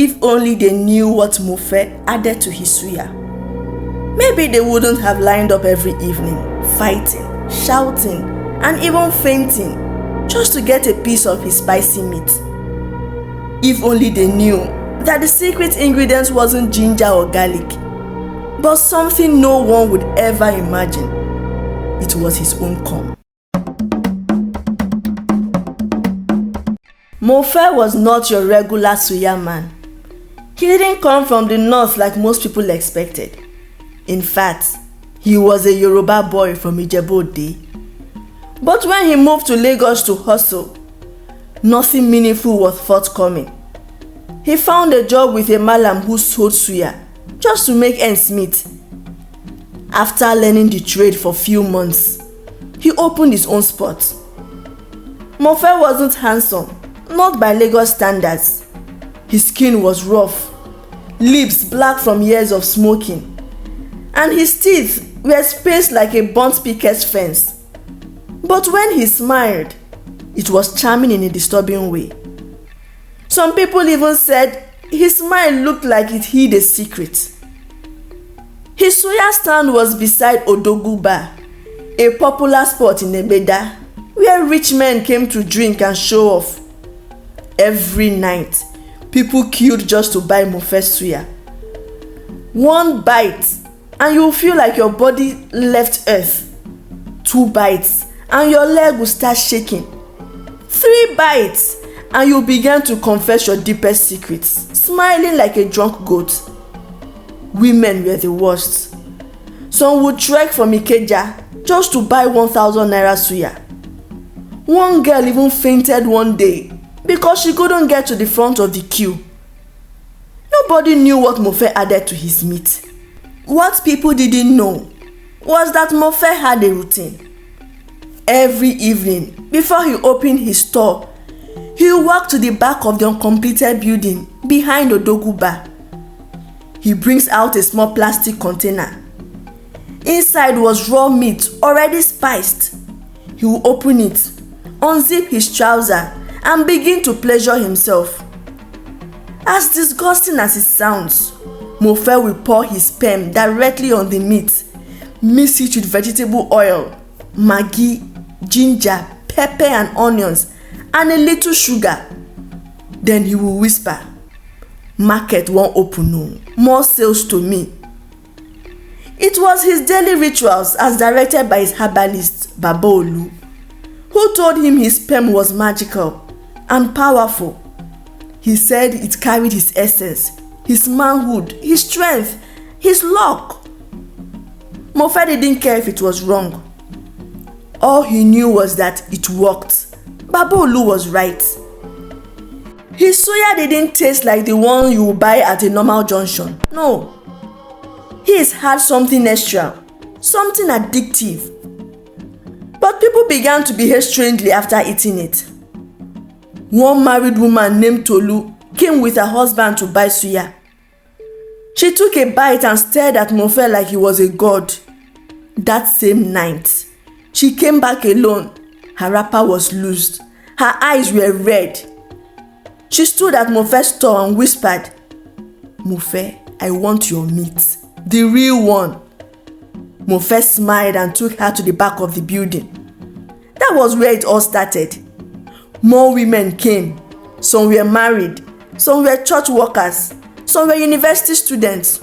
If only they knew what Mofe added to his suya. Maybe they wouldn't have lined up every evening, fighting, shouting, and even fainting just to get a piece of his spicy meat. If only they knew that the secret ingredient wasn't ginger or garlic, but something no one would ever imagine. It was his own corn. Mofe was not your regular suya man. He didn't come from the north like most people expected. In fact, he was a Yoruba boy from Ijebu-Ode. But when he moved to Lagos to hustle, nothing meaningful was forthcoming. He found a job with a malam who sold suya just to make ends meet. After learning the trade for few months, he opened his own spot. Mofe wasn't handsome, not by Lagos standards. His skin was rough, lips black from years of smoking, and his teeth were spaced like a burnt picket fence. But when he smiled, it was charming in a disturbing way. Some people even said his smile looked like it hid a secret. His suya stand was beside Odogwu Bar, a popular spot in Ebeda, where rich men came to drink and show off. Every night, people queued just to buy Mofe suya. One bite, and you'll feel like your body left earth. 2 bites, and your leg will start shaking. 3 bites, and you began to confess your deepest secrets, smiling like a drunk goat. Women were the worst. Some would trek from Ikeja just to buy 1,000 naira suya. One girl even fainted one day because she couldn't get to the front of the queue. Nobody knew what Mofe added to his meat. What people didn't know was that Mofe had a routine. Every evening, before he opened his store, he would walk to the back of the uncompleted building behind Odogwu Bar. He brings out a small plastic container. Inside was raw meat already spiced. He will open it, unzip his trouser, and begin to pleasure himself. As disgusting as it sounds, Mofe will pour his sperm directly on the meat, mix it with vegetable oil, maggi, ginger, pepper and onions, and a little sugar. Then he will whisper, "Market won't open, no, more sales to me." It was his daily rituals as directed by his herbalist, Baba Olu, who told him his sperm was magical and powerful. He said it carried his essence, his manhood, his strength, his luck. Mofe didn't care if it was wrong. All he knew was that it worked. Baba Olu was right. His suya didn't taste like the one you would buy at a normal junction. No. His had something extra, something addictive. But people began to behave strangely after eating it. One married woman named Tolu came with her husband to buy suya. She took a bite and stared at Mofe like he was a god. That same night, she came back alone. Her wrapper was loosed. Her eyes were red. She stood at Mofe's store and whispered, "Mofe, I want your meat, the real one." Mofe smiled and took her to the back of the building. That was where it all started. More women came. Some were married. Some were church workers. Some were university students.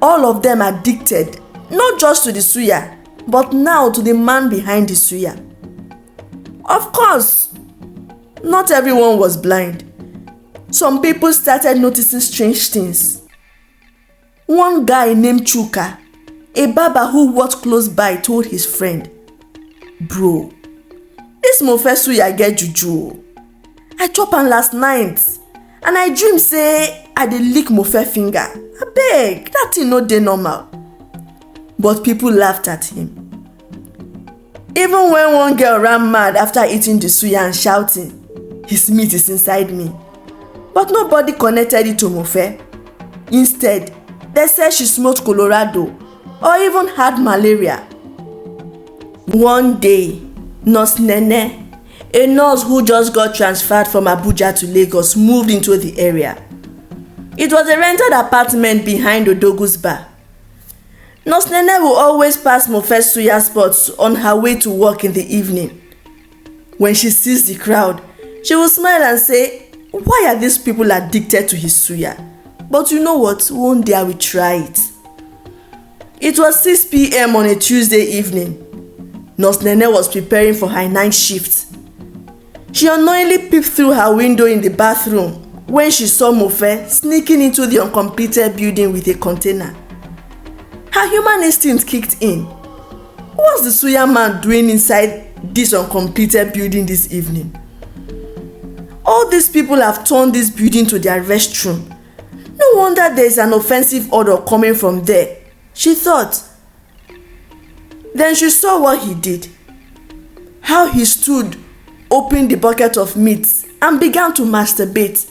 All of them addicted, not just to the suya, but now to the man behind the suya. Of course, not everyone was blind. Some people started noticing strange things. One guy named Chuka, a barber who worked close by, told his friend, "Bro, this Mofe suya get juju. I chop am last night and I dream say I dey lick Mofe finger. Abeg, that thing no dey normal." But people laughed at him. Even when one girl ran mad after eating the suya and shouting, "His meat is inside me." But nobody connected it to Mofe. Instead, they said she smoked Colorado or even had malaria. One day, Nurse Nene, a nurse who just got transferred from Abuja to Lagos, moved into the area. It was a rented apartment behind Odogu's bar. Nurse Nene will always pass Mofe's suya spots on her way to work in the evening. When she sees the crowd, she will smile and say, "Why are these people addicted to his suya? But you know what? One day I will try it." It was 6 p.m. on a Tuesday evening. Nurse Nene was preparing for her night shift. She unknowingly peeped through her window in the bathroom when she saw Mofe sneaking into the uncompleted building with a container. Her human instinct kicked in. What's the suya man doing inside this uncompleted building this evening? All these people have turned this building to their restroom. No wonder there is an offensive odor coming from there, she thought. Then she saw what he did. How he stood, opened the bucket of meat, and began to masturbate.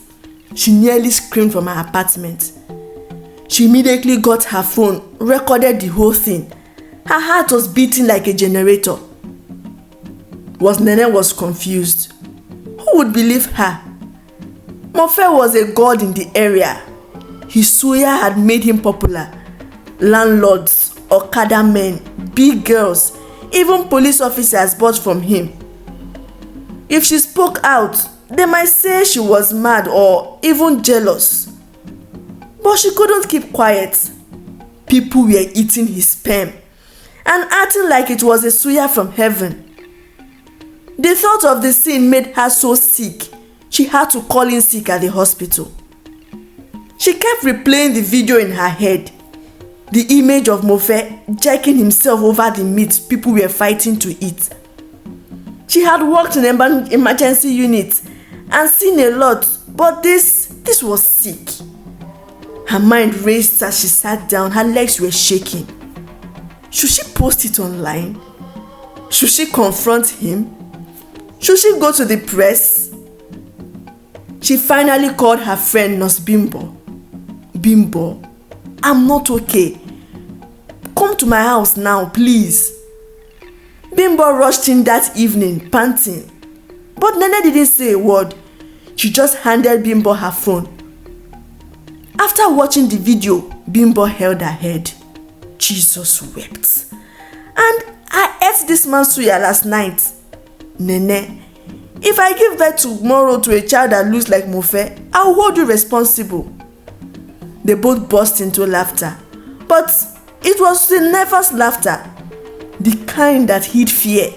She nearly screamed from her apartment. She immediately got her phone, recorded the whole thing. Her heart was beating like a generator. Nene was confused. Who would believe her? Mofe was a god in the area. His suya had made him popular. Landlords, Okada men, big girls, even police officers bought from him. If she spoke out, they might say she was mad or even jealous. But she couldn't keep quiet. People were eating his sperm and acting like it was a suya from heaven. The thought of the scene made her so sick, she had to call in sick at the hospital. She kept replaying the video in her head. The image of Mofe jerking himself over the meat people were fighting to eat. She had worked in an emergency unit and seen a lot, but this was sick. Her mind raced as she sat down. Her legs were shaking. Should she post it online? Should she confront him? Should she go to the press? She finally called her friend Nurse Bimbo. "Bimbo, I'm not okay. Come to my house now, please." Bimbo rushed in that evening, panting. But Nene didn't say a word. She just handed Bimbo her phone. After watching the video, Bimbo held her head. Jesus wept. "And I ate this man's suya last night. Nene, if I give birth tomorrow to a child that looks like Mofe, I'll hold you responsible." They both burst into laughter. But it was the nervous laughter, the kind that hid fear.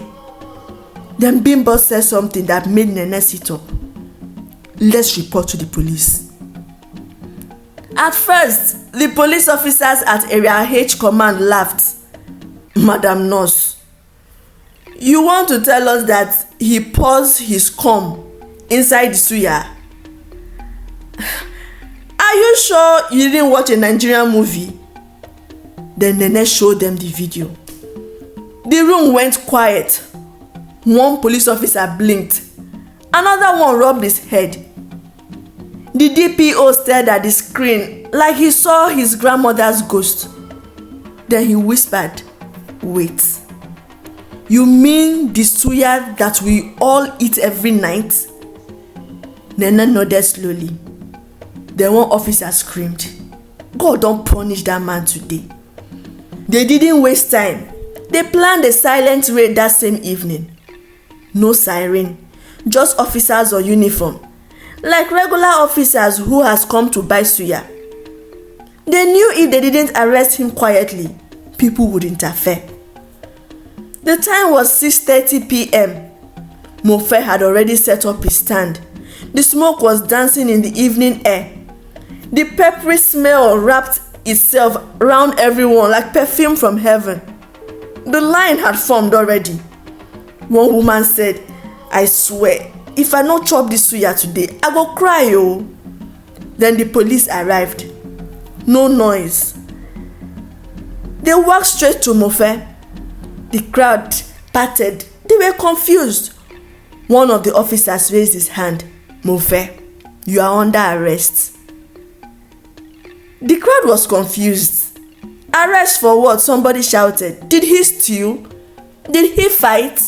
Then Bimbo said something that made Nene sit up. "Let's report to the police." At first, the police officers at Area H Command laughed. "Madam Nurse, you want to tell us that he pours his cum inside the suya? Are you sure you didn't watch a Nigerian movie?" Then Nene showed them the video. The room went quiet. One police officer blinked. Another one rubbed his head. The DPO stared at the screen like he saw his grandmother's ghost. Then he whispered, "Wait. You mean the suya that we all eat every night?" Nene nodded slowly. Then one officer screamed, "God don't punish that man today." They didn't waste time. They planned a silent raid that same evening. No siren, just officers on uniform, like regular officers who has come to buy suya. They knew if they didn't arrest him quietly, people would interfere. The time was 6:30 p.m. Mofe had already set up his stand. The smoke was dancing in the evening air. The peppery smell wrapped itself around everyone like perfume from heaven. The line had formed already. One woman said, "I swear, if I not chop this suya today, I go cry, oh." Then the police arrived. No noise. They walked straight to Mofe. The crowd parted. They were confused. One of the officers raised his hand. "Mofe, you are under arrest." The crowd was confused. "Arrest for what?" somebody shouted. "Did he steal? Did he fight?"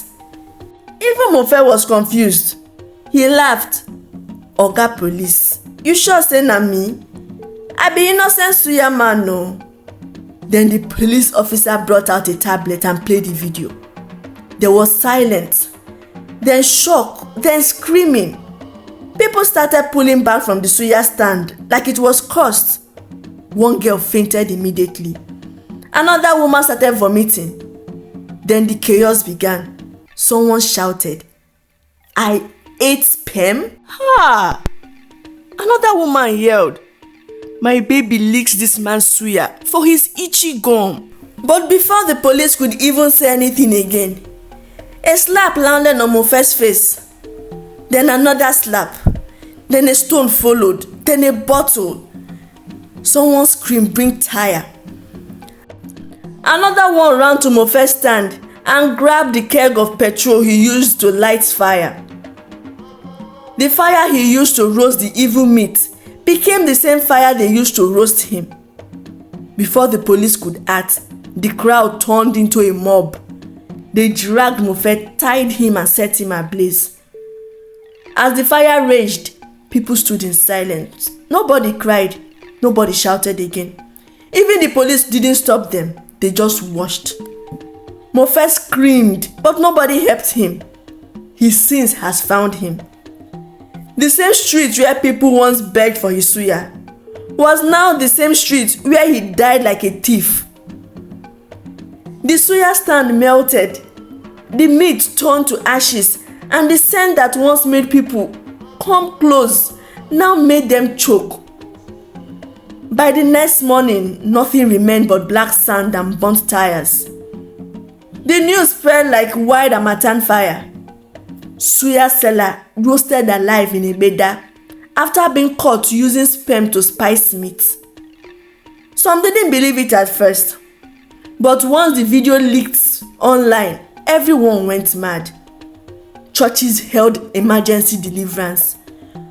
Even Mofe was confused. He laughed. "Oga police, you sure say na me?" I be innocent suya man no. Then the police officer brought out a tablet and played the video. There was silence, then shock, then screaming. People started pulling back from the suya stand like it was cursed. One girl fainted immediately. Another woman started vomiting. Then the chaos began. Someone shouted, "I ate sperm?" Ha! Another woman yelled, "My baby licks this man's suya for his itchy gum." But before the police could even say anything again, a slap landed on Mofe's face. Then another slap. Then a stone followed. Then a bottle. Someone screamed, "Bring tire." Another one ran to Mofe's stand and grabbed the keg of petrol he used to light fire. The fire he used to roast the evil meat became the same fire they used to roast him. Before the police could act, the crowd turned into a mob. They dragged Mofe, tied him and set him ablaze. As the fire raged, people stood in silence. Nobody cried. Nobody shouted again. Even the police didn't stop them. They just watched. Mofe screamed, but nobody helped him. His sins has found him. The same street where people once begged for his suya was now the same street where he died like a thief. The suya stand melted. The meat turned to ashes, and the scent that once made people come close now made them choke. By the next morning, nothing remained but black sand and burnt tires. The news spread like wild harmattan fire. Suya seller roasted alive in a beda after being caught using sperm to spice meat. Some didn't believe it at first, but once the video leaked online, everyone went mad. Churches held emergency deliverance.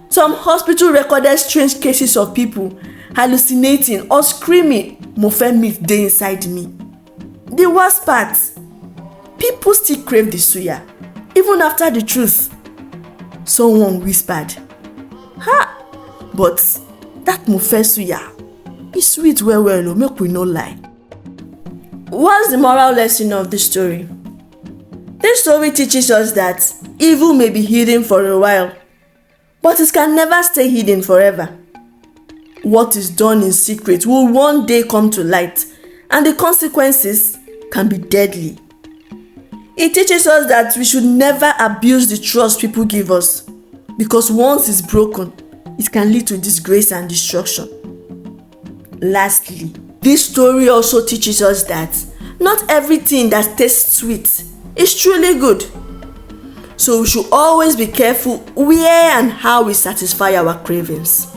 Some hospitals recorded strange cases of people hallucinating or screaming, "Mofe meat dey inside me." The worst part, people still crave the suya, even after the truth. Someone whispered, "Ha! But that Mofe suya is sweet well, make we no lie." What's the moral lesson of this story? This story teaches us that evil may be hidden for a while, but it can never stay hidden forever. What is done in secret will one day come to light, and the consequences can be deadly. It teaches us that we should never abuse the trust people give us, because once it's broken, it can lead to disgrace and destruction. Lastly, this story also teaches us that not everything that tastes sweet is truly good. So we should always be careful where and how we satisfy our cravings.